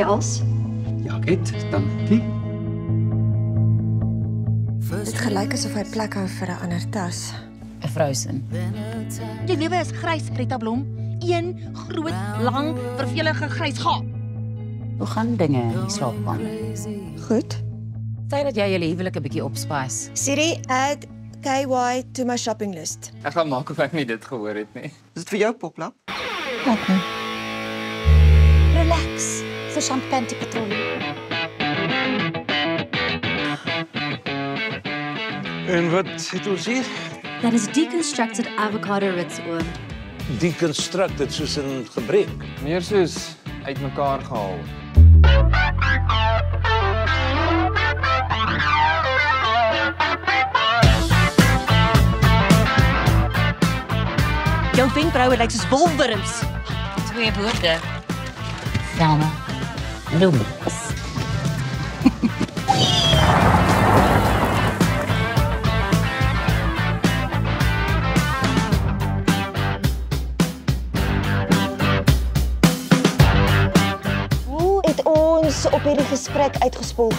als? Ja, geht, dankie. Dit gelyk asof hy plek hou vir 'n ander tas. 'n Vrousin. Jou lewe is grys, Rita Blom. Een groot, lang, vervelige grys gat. Hoe gaan dinge in die slaapkamer? Goed. Sê dat jy julle huwelik 'n bietjie opspice. Siri, add KY to my shopping list. Ek gaan maak of ek nie dit gehoor het nie. Is dit vir jou, Popla? Okay. Relax, so champagne te patrol. En wat het ons hier? Dat is deconstructed avocado ritz oom. Deconstructed soos in gebreek. Meer soos uitmekaar gehaal. Jou wenkbroue lyk soos wolwurms. 2 woorde. Selma. Bloem. Hoe het ons op hierdie gesprek uitgespoel?